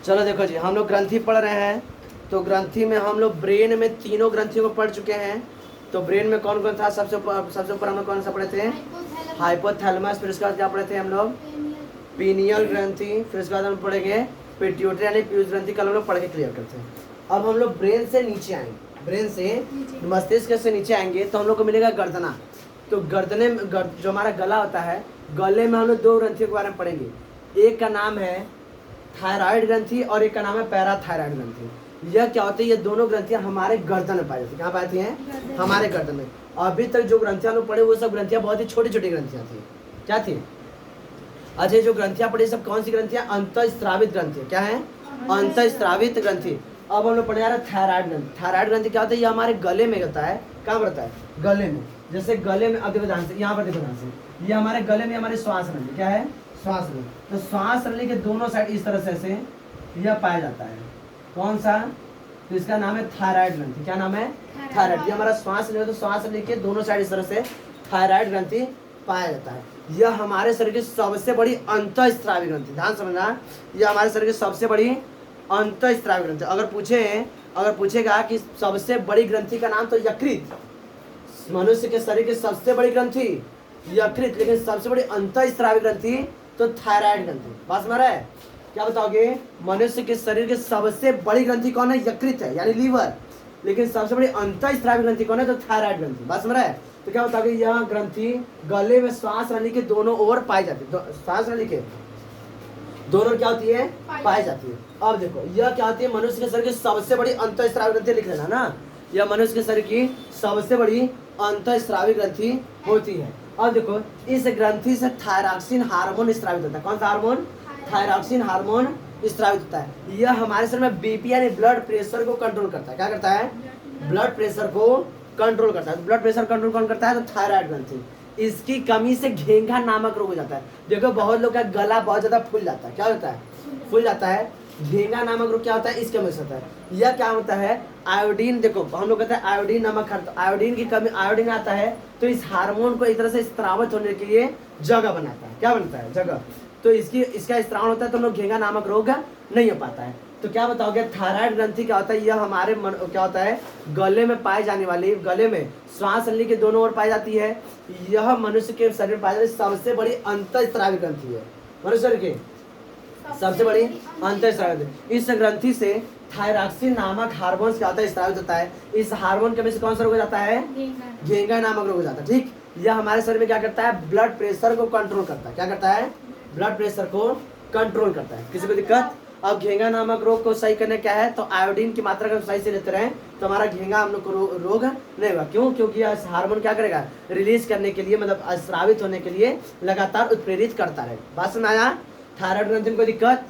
चलो देखो जी, हम लोग ग्रंथि पढ़ रहे हैं। तो ग्रंथि में हम लोग ब्रेन में तीनों ग्रंथियों को पढ़ चुके हैं। तो ब्रेन में कौन कौन था? सबसे ऊपर हम लोग कौन सा पढ़े थे? हाइपोथैलेमस। फिर उसके बाद क्या पढ़े थे हम लोग? पीनियल ग्रंथि। फिर उसके बाद हम पढ़ेंगे पिट्यूटरी यानी पीयूष ग्रंथि। कल हम लोग पढ़ के क्लियर करते हैं। अब हम लोग ब्रेन से नीचे आएंगे, ब्रेन से मस्तिष्क से नीचे आएंगे तो हम लोग को मिलेगा गर्दना। तो गर्दने में जो हमारा गला होता है, गले में हम लोग दो ग्रंथियों के बारे में पढ़ेंगे। एक का नाम है थायराइड ग्रंथि और एक का नाम है पैराथायराइड ग्रंथि। यह क्या होती है? ये दोनों ग्रंथियां हमारे गर्दन में पाई जाती है। कहाँ पाई जाती हैं? हमारे गर्दन में। अभी तक जो ग्रंथियां लोग पढ़े वो सब ग्रंथियां बहुत ही छोटी छोटी ग्रंथियां थी। क्या थी? अच्छा, जो ग्रंथियां पढ़ी सब कौन सी ग्रंथियां? अंतःस्रावित ग्रंथि। क्या है? अंतःस्रावित ग्रंथि। अब हम लोग पढ़े जा रहे हैं थायराइड ग्रंथि। थायराइड ग्रंथि क्या होता है? ये हमारे गले में होता है। कहाँ पर होता है? गले में। जैसे गले में, अब देखो ध्यान से, यहाँ पर देखो ध्यान से, ये हमारे गले में हमारी श्वास नली। क्या है? श्वास नली। तो श्वास नली के दोनों साइड इस तरह से यह पाया जाता है। कौन सा? तो इसका नाम है थायराइड ग्रंथि। क्या नाम है? थायराइड। ये हमारा श्वास नली, तो श्वास नली के दोनों साइड इस तरह से थायराइड ग्रंथि पाया जाता है। यह हमारे शरीर की सबसे बड़ी अंतःस्रावी ग्रंथि। ध्यान समझना, यह हमारे शरीर की सबसे बड़ी अंतःस्रावी ग्रंथि। अगर पूछेगा कि सबसे बड़ी ग्रंथि का नाम, तो यकृत। मनुष्य के शरीर की सबसे बड़ी ग्रंथि यकृत, लेकिन सबसे बड़ी अंतःस्रावी ग्रंथि तो थायराइड ग्रंथि। बात समझ रहा है? क्या बताओगे? मनुष्य के शरीर की सबसे बड़ी ग्रंथि कौन है? यकृत है, यानी लीवर। लेकिन सबसे बड़ी अंतःस्रावी ग्रंथि कौन है? तो थायराइड ग्रंथि। बात समझ रहा है? तो क्या बताओगे? यह ग्रंथि गले में श्वास नली के दोनों ओर पाई जाती है। श्वास नली के दोनों क्या होती है? पाई जाती है। अब देखो, यह क्या होती है? मनुष्य के शरीर की सबसे बड़ी अंतःस्रावी ग्रंथि। लिख लेना ना, यह मनुष्य के शरीर की सबसे बड़ी अंतःस्रावी ग्रंथि होती है। अब देखो, इस ग्रंथि से थायरॉक्सिन हार्मोन स्रावित होता है। कौन सा हार्मोन? थायरॉक्सिन हार्मोन स्रावित होता है। यह हमारे शरीर में बीपी यानी ब्लड प्रेशर को कंट्रोल करता है। क्या करता है? ब्लड प्रेशर को कंट्रोल करता है। ब्लड प्रेशर कंट्रोल कौन करता है? तो थायराइड ग्रंथि। इसकी कमी से घेंघा नामक रोग हो जाता है। देखो, बहुत लोग का गला बहुत ज्यादा फूल जाता है। क्या होता है? फूल जाता है। घेंघा नामक रोग क्या होता है? इसके वजह से होता है। यह क्या होता है? आयोडीन, देखो हम लोग कहते हैं आयोडीन नमक, आयोडीन की कमी, आयोडीन आता है तो इस हार्मोन को एक तरह से स्त्रावित होने के लिए जगह बनाता है। क्या बनता है? जगह। तो इसका स्त्रावण होता है तो हम लोग घेंघा नामक रोग नहीं हो पाता है। तो क्या बताओगे? थायराइड ग्रंथि क्या होता है? यह हमारे क्या होता है? गले में पाए जाने वाली, गले में श्वास नली के दोनों ओर पाई जाती है। यह मनुष्य के शरीर में पाई जाती है सबसे बड़ी अंतःस्रावी ग्रंथि है। मनुष्य के सबसे बड़ी अंतःस्रावी। इस ग्रंथि से थायरॉक्सिन नामक हार्मोन क्या होता है? स्रावित होता है। इस हार्मोन की वजह से कौन सा रोग हो जाता है? घेंघा नामक रोग हो जाता है। ठीक, यह हमारे शरीर में क्या करता है? ब्लड प्रेशर को कंट्रोल करता है। क्या करता है? ब्लड प्रेशर को कंट्रोल करता है। किसी को दिक्कत? अब घेंघा नामक रोग को सही करने क्या है? तो आयोडीन की मात्रा अगर सही से लेते रहे तो हमारा घेंघा हम लोग को रोग नहीं होगा। क्यों? क्योंकि यह हार्मोन क्या करेगा? रिलीज करने के लिए, मतलब स्रावित होने के लिए लगातार उत्प्रेरित करता रहे। बात समझ आया? थायराइड ग्रंथि में कोई दिक्कत?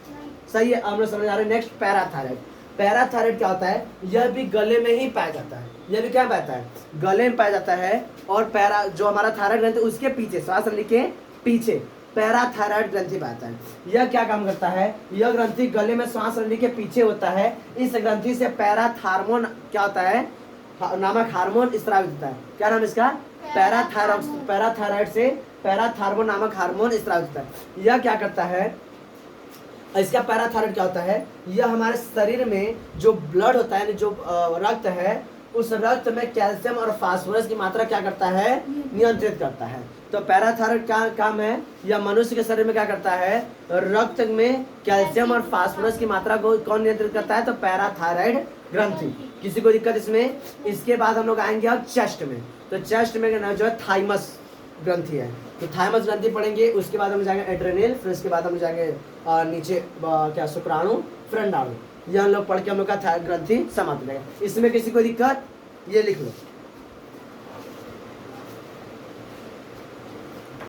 सही है, हम लोग समझ आ रहे हैं। Next parathyroid. पैराथायराइड क्या होता है? यह भी गले में ही पाया जाता है। यह भी क्या पाता है? गले में पाया जाता है। और पैरा जो हमारा थायराइड ग्रंथि उसके पीछे, श्वास नली के पीछे पैराथायराइड ग्रंथि पाता है। यह क्या काम करता है? यह ग्रंथि गले में श्वास नली के पीछे होता है। इस ग्रंथि से पैराथार्मोन क्या होता है? नामक हार्मोन स्रावित होता है। क्या नाम इसका? पैराथायराइड से पैराथार्मोन नामक हार्मोन स्रावित होता है। यह क्या करता है? इसका पैराथायराइड क्या होता है? यह हमारे शरीर में जो ब्लड होता है, जो रक्त है, उस रक्त में कैल्शियम और फास्फोरस की मात्रा क्या करता है? नियंत्रित करता है। तो पैराथायराइड क्या काम है? यह मनुष्य के शरीर में क्या करता है? रक्त में कैल्शियम और फास्फोरस की मात्रा को कौन नियंत्रित करता है? तो पैराथायराइड ग्रंथि। किसी को दिक्कत इसमें? इसके बाद हम लोग आएंगे अब चेस्ट में। तो चेस्ट में जो है थाइमस ग्रंथि है। तो थाइमस ग्रंथि पढ़ेंगे, उसके बाद हम जाएंगे एड्रेनल, फिर उसके बाद हम जाएंगे नीचे क्या शुक्राणु, फ्रंडाणु। यह हम लोग पढ़ के हम लोग का ग्रंथि समाप्त हो जाएगा। इसमें किसी को दिक्कत? ये लिख लो।